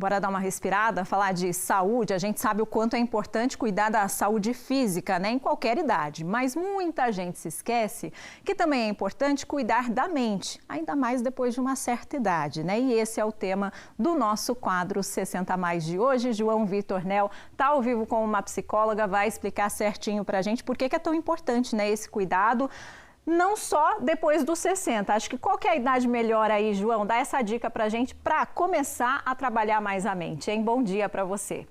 Bora dar uma respirada, falar de saúde. A gente sabe o quanto é importante cuidar da saúde física, né, em qualquer idade. Mas muita gente se esquece que também é importante cuidar da mente, ainda mais depois de uma certa idade, né? E esse é o tema do nosso quadro 60 Mais de hoje. João Vitor Nel está ao vivo com uma psicóloga, vai explicar certinho pra gente por que é tão importante, né, esse cuidado. Não só depois dos 60, acho que qualquer idade melhor aí, João, dá essa dica pra gente para começar a trabalhar mais a mente, hein? Bom dia para você.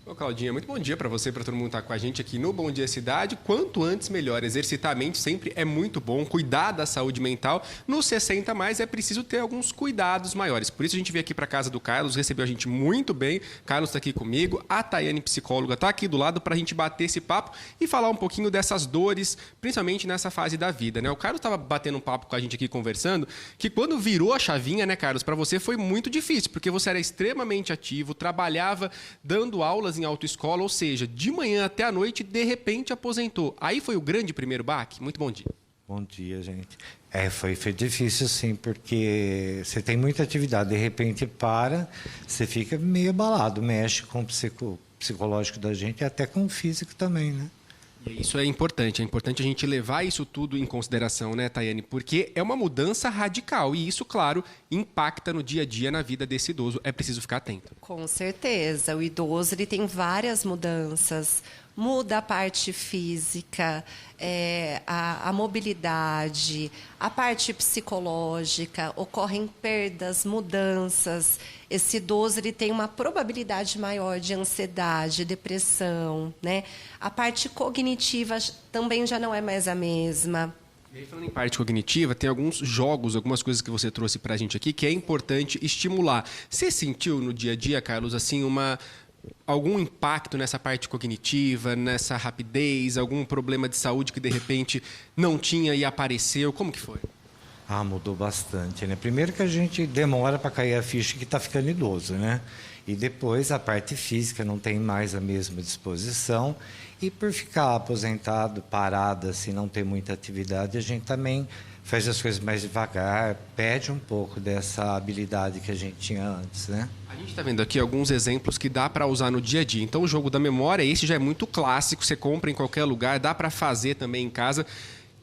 Ô, Claudinha, muito bom dia para você, para todo mundo que está com a gente aqui no Bom Dia Cidade. Quanto antes, melhor. Exercitar a mente sempre é muito bom, cuidar da saúde mental. No 60 mais é preciso ter alguns cuidados maiores. Por isso a gente veio aqui para casa do Carlos, recebeu a gente muito bem. Carlos está aqui comigo, a Tayane, psicóloga, está aqui do lado para a gente bater esse papo e falar um pouquinho dessas dores, principalmente nessa fase da vida, né? O Carlos estava batendo um papo com a gente aqui, conversando, que quando virou a chavinha, né, Carlos, para você foi muito difícil, porque você era extremamente ativo, trabalhava dando aulas em autoescola, ou seja, de manhã até a noite, de repente aposentou. Aí foi o grande primeiro baque? Muito bom dia. Bom dia, gente. Foi difícil sim, porque você tem muita atividade, de repente você fica meio abalado, mexe com o psicológico da gente e até com o físico também, né? E isso é importante a gente levar isso tudo em consideração, né, Tayane? Porque é uma mudança radical e isso, claro, impacta no dia a dia na vida desse idoso. É preciso ficar atento. Com certeza. O idoso ele tem várias mudanças. Muda a parte física, a mobilidade, a parte psicológica, ocorrem perdas, mudanças. Esse idoso ele tem uma probabilidade maior de ansiedade, depressão, né? A parte cognitiva também já não é mais a mesma. E aí, falando em parte cognitiva, tem alguns jogos, algumas coisas que você trouxe para a gente aqui que é importante estimular. Você sentiu no dia a dia, Carlos, assim, algum impacto nessa parte cognitiva, nessa rapidez, algum problema de saúde que de repente não tinha e apareceu? Como que foi? Mudou bastante, né? Primeiro que a gente demora para cair a ficha que está ficando idoso, né? E depois a parte física não tem mais a mesma disposição. E por ficar aposentado, parado, assim, não ter muita atividade, a gente também faz as coisas mais devagar, perde um pouco dessa habilidade que a gente tinha antes, né? A gente está vendo aqui alguns exemplos que dá para usar no dia a dia. Então, o jogo da memória, esse já é muito clássico, você compra em qualquer lugar, dá para fazer também em casa.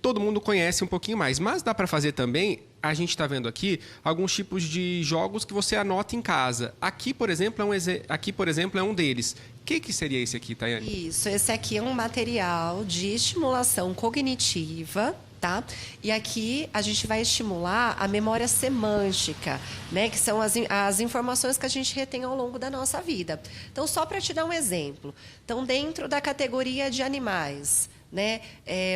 Todo mundo conhece um pouquinho mais, mas dá para fazer também, a gente está vendo aqui, alguns tipos de jogos que você anota em casa. Aqui, por exemplo, é um deles. O que seria esse aqui, Tayane? Isso, esse aqui é um material de estimulação cognitiva, tá? E aqui a gente vai estimular a memória semântica, né? Que são as informações que a gente retém ao longo da nossa vida. Então, só para te dar um exemplo. Então, dentro da categoria de animais, né?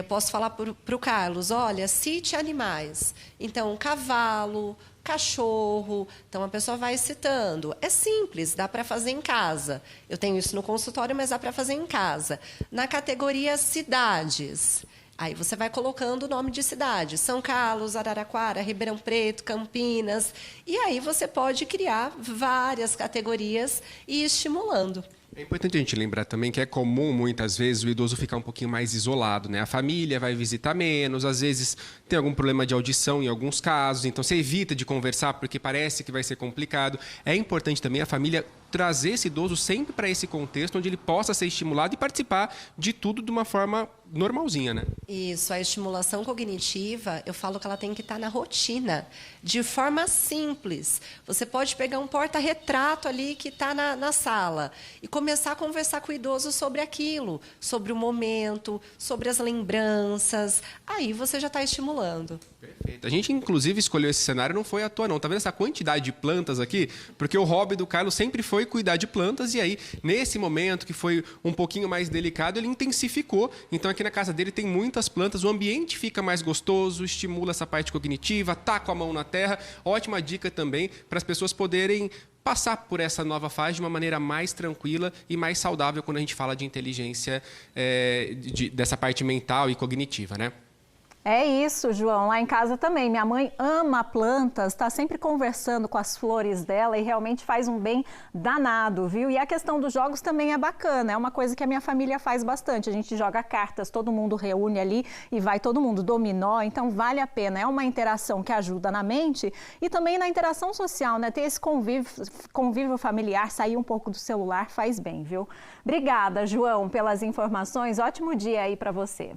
Posso falar para o Carlos, olha, cite animais. Então, cavalo, cachorro. Então, a pessoa vai citando. É simples, dá para fazer em casa. Eu tenho isso no consultório, mas dá para fazer em casa. Na categoria cidades, aí você vai colocando o nome de cidade. São Carlos, Araraquara, Ribeirão Preto, Campinas. E aí você pode criar várias categorias e ir estimulando. É importante a gente lembrar também que é comum, muitas vezes, o idoso ficar um pouquinho mais isolado, né? A família vai visitar menos, às vezes tem algum problema de audição em alguns casos, então você evita de conversar porque parece que vai ser complicado. É importante também a família trazer esse idoso sempre para esse contexto onde ele possa ser estimulado e participar de tudo de uma forma normalzinha, né? Isso, a estimulação cognitiva, eu falo que ela tem que estar na rotina, de forma simples. Você pode pegar um porta-retrato ali que está na sala e começar a conversar com o idoso sobre aquilo, sobre o momento, sobre as lembranças. Aí você já está estimulando. Perfeito. A gente, inclusive, escolheu esse cenário, não foi à toa, não. Tá vendo essa quantidade de plantas aqui? Porque o hobby do Carlos sempre foi cuidar de plantas e aí, nesse momento que foi um pouquinho mais delicado, ele intensificou. Então, aqui na casa dele tem muitas plantas, o ambiente fica mais gostoso, estimula essa parte cognitiva, tá com a mão na terra. Ótima dica também para as pessoas poderem passar por essa nova fase de uma maneira mais tranquila e mais saudável quando a gente fala de inteligência, dessa parte mental e cognitiva, né? É isso, João. Lá em casa também. Minha mãe ama plantas, está sempre conversando com as flores dela e realmente faz um bem danado, viu? E a questão dos jogos também é bacana. É uma coisa que a minha família faz bastante. A gente joga cartas, todo mundo reúne ali e vai todo mundo dominó. Então vale a pena. É uma interação que ajuda na mente e também na interação social, né? Ter esse convívio familiar, sair um pouco do celular faz bem, viu? Obrigada, João, pelas informações. Ótimo dia aí para você.